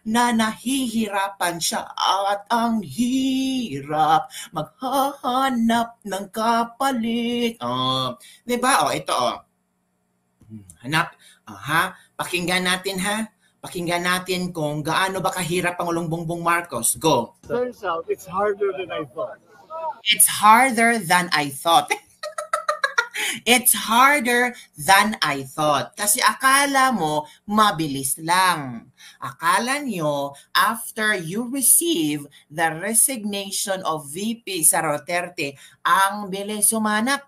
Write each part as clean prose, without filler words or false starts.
na nahihirapan siya at ang hirap maghahanap ng kapalit. Di ba? Ito hanap. Pakinggan natin ha. Pakinggan natin kung gaano ba kahirap Pangulong Bongbong Marcos. Go. Turns out it's harder than I thought. It's harder than I thought. It's harder than I thought. Kasi akala mo, mabilis lang. Akala nyo, after you receive the resignation of VP Sara Duterte, ang bilis sumanap.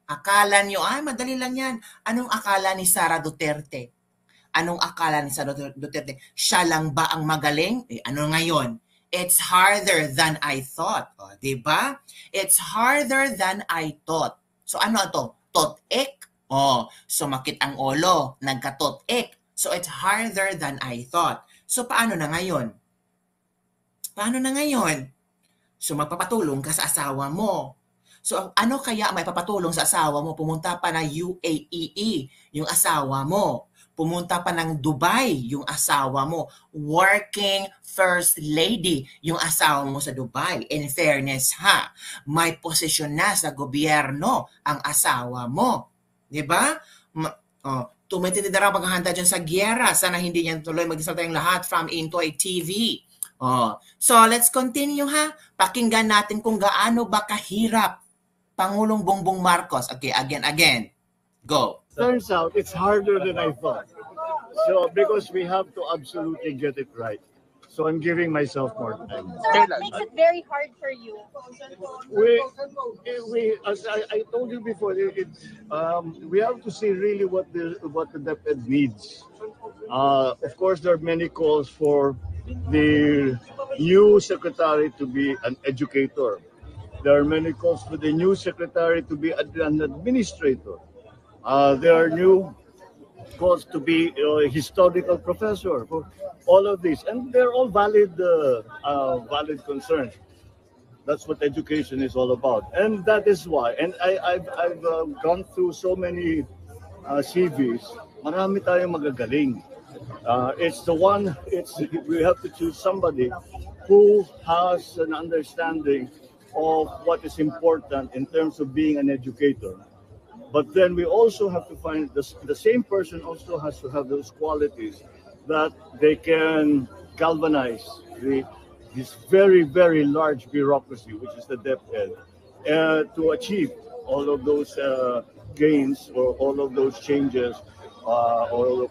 Akala nyo, madali lang yan. Anong akala ni Sara Duterte? Anong akala ni Sara Duterte? Siya lang ba ang magaling? Ano ngayon? It's harder than I thought. Diba? It's harder than I thought. So ano ito? Tot-ek. Sumakit ang ulo. Nagka-tot-ek. So it's harder than I thought. So paano na ngayon? Paano na ngayon? So magpapatulong ka sa asawa mo. So ano kaya may papatulong sa asawa mo? Pumunta pa na UAE yung asawa mo. Pumunta pa ng Dubai yung asawa mo. Working first lady yung asawa mo sa Dubai. In fairness ha, may posisyon na sa gobyerno ang asawa mo. Diba? Tumitindi na raw paghahanda dyan sa gyera. Sana hindi niyan tuloy mag-isa tayong lahat from Intoy TV. So let's continue ha. Pakinggan natin kung gaano ba kahirap Pangulong Bongbong Marcos. Okay, again. Go. Turns out it's harder than I thought. So because we have to absolutely get it right. So I'm giving myself more time. That makes it very hard for you. As I told you before, we have to see really what the DepEd needs. Of course, there are many calls for the new secretary to be an educator. There are many calls for the new secretary to be an administrator. There are new calls to be a historical professor for all of these, and they're all valid concerns. That's what education is all about, and that is why. And I've gone through so many CVs. Marami tayong magagaling. We have to choose somebody who has an understanding of what is important in terms of being an educator. But then we also have to find the same person also has to have those qualities that they can galvanize this very, very large bureaucracy, which is the DepEd, to achieve all of those gains or all of those changes, to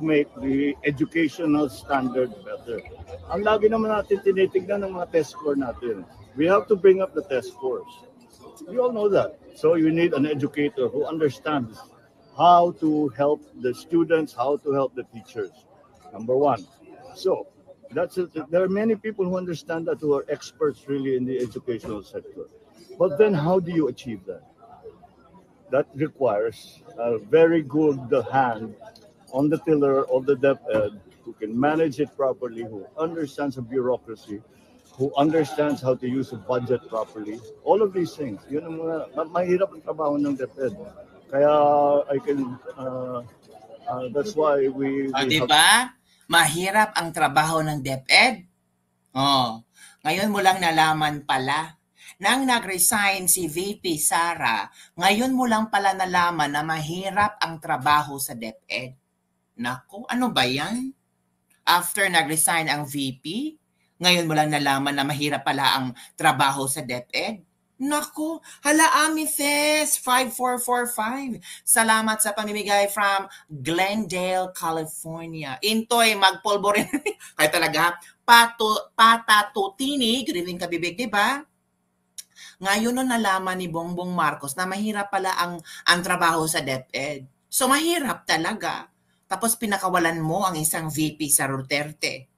make the educational standard better. Ang lagi naman natin tinitignan ng mga test score natin. We have to bring up the test scores. We all know that. So you need an educator who understands how to help the students, how to help the teachers. Number one. So there are many people who understand that, who are experts really in the educational sector. But then how do you achieve that? That requires a very good hand on the tiller of the DepEd who can manage it properly, who understands the bureaucracy, who understands how to use a budget properly. All of these things. Yun ang mga mahirap ang trabaho ng DepEd. Kaya that's why we diba? Mahirap ang trabaho ng DepEd. Ngayon mo lang nalaman pala. Nang nag-resign si VP Sara, ngayon mo lang pala nalaman na mahirap ang trabaho sa DepEd. Naku, ano ba yan? After nag-resign ang VP, ngayon mo lang nalaman na mahirap pala ang trabaho sa DepEd? Naku, hala Amethyst 5445. Salamat sa pamimigay from Glendale, California. Intoy, magpolbo rin. Kaya talaga, patatutinig, rin kabibig, diba? Ngayon nung nalaman ni Bongbong Marcos na mahirap pala ang trabaho sa DepEd. So mahirap talaga. Tapos pinakawalan mo ang isang VP sa Duterte.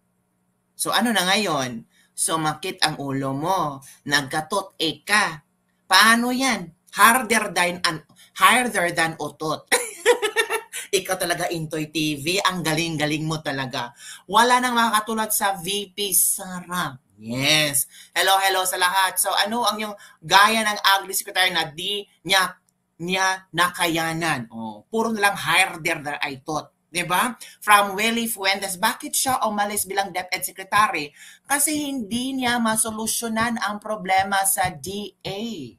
So ano na ngayon? Sumakit ang ulo mo. Nagkatot-e ka. Paano yan? Harder than otot. Ikaw talaga, Intoy TV. Ang galing-galing mo talaga. Wala nang makakatulad sa VP Sara. Yes. Hello sa lahat. So ano ang yung gaya ng ugly secretary na di niya nakayanan? Puro na lang harder than I thought. Diba? From Willie Fuentes, bakit siya umalis bilang DepEd Secretary? Kasi hindi niya masolusyonan ang problema sa DA.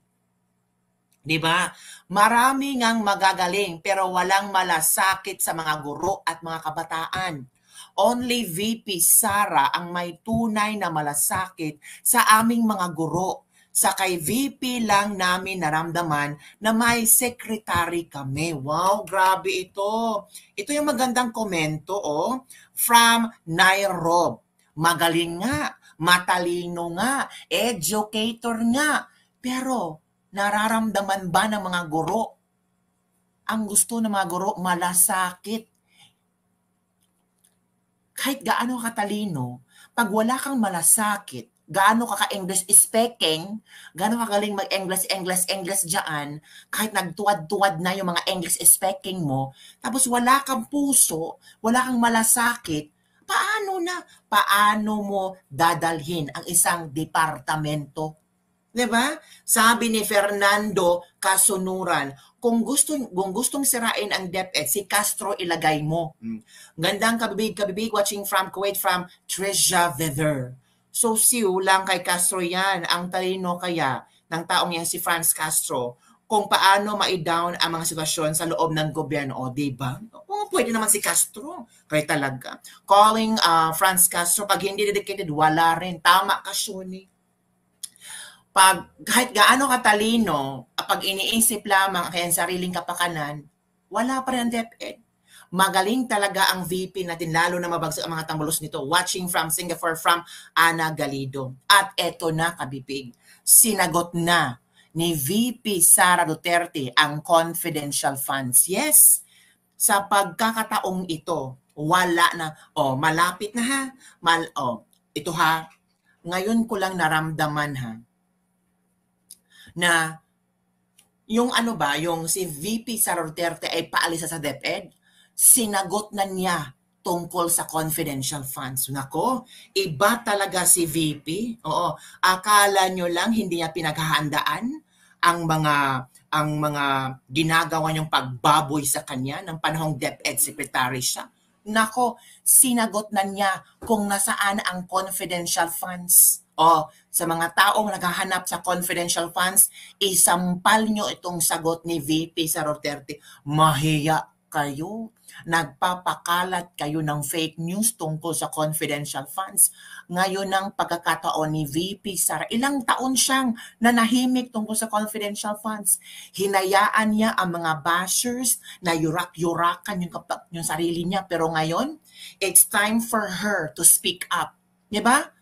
Diba? Marami ngang magagaling pero walang malasakit sa mga guro at mga kabataan. Only VP Sara ang may tunay na malasakit sa aming mga guro. Sa kay VP lang namin naramdaman na may secretary kami. Wow, grabe ito. Ito yung magandang komento, oh, from Nairob. Magaling nga, matalino nga, educator nga. Pero nararamdaman ba ng mga guro? Ang gusto ng mga guro, malasakit. Kahit gaano katalino, pag wala kang malasakit, gaano ka ka-English speaking, gaano ka galing mag-English dyan, kahit nagtuwad-tuwad na yung mga English speaking mo, tapos wala kang puso, wala kang malasakit, paano mo dadalhin ang isang departamento? Diba? Sabi ni Fernando Kasunuran, kung gustong sirain ang DepEd, si Castro ilagay mo. Gandang kabibig, watching from Kuwait from Trisha Vever. So lang kay Castro yan, ang talino kaya ng taong yan si Franz Castro, kung paano ma-down ang mga sitwasyon sa loob ng gobyerno. O, diba? O, pwede naman si Castro. Kaya talaga. Calling Franz Castro, pag hindi dedicated, wala rin. Tama ka, Shuni. Pag kahit gaano katalino, pag iniisip lamang kaya sariling kapakanan, wala pa rin ang DepEd. Magaling talaga ang VP natin, lalo na mabagsak ang mga tambulos nito. Watching from Singapore, from Ana Galido. At eto na, kabibig, sinagot na ni VP Sara Duterte ang confidential funds. Yes, sa pagkakataong ito, wala na. O, malapit na ha. Ito ha, ngayon ko lang naramdaman ha, na yung yung si VP Sara Duterte ay paalis sa DepEd, sinagot na niya tungkol sa confidential funds. Nako, iba talaga si VP. Oo, akala nyo lang hindi niya pinaghahandaan ang mga ginagawa niyong pagbaboy sa kanya ng panahong DepEd Secretary siya. Nako, sinagot na niya kung nasaan ang confidential funds. O, sa mga taong naghahanap sa confidential funds, isampal nyo itong sagot ni VP Sara Duterte. Mahiya kayo. Nagpapakalat kayo ng fake news tungkol sa confidential funds. Ngayon ang pagkakataon ni VP Sara, ilang taon siyang nanahimik tungkol sa confidential funds. Hinayaan niya ang mga bashers na yurak-yurakan yung sarili niya. Pero ngayon, it's time for her to speak up. Diba?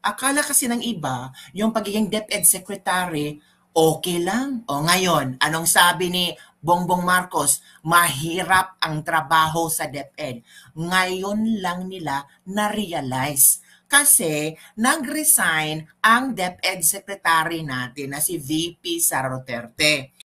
Akala kasi ng iba, yung pagiging DepEd Secretary, okay lang. O ngayon, anong sabi ni Bongbong Marcos? Mahirap ang trabaho sa DepEd. Ngayon lang nila na-realize. Kasi nag-resign ang DepEd Secretary natin na si VP Sara Duterte.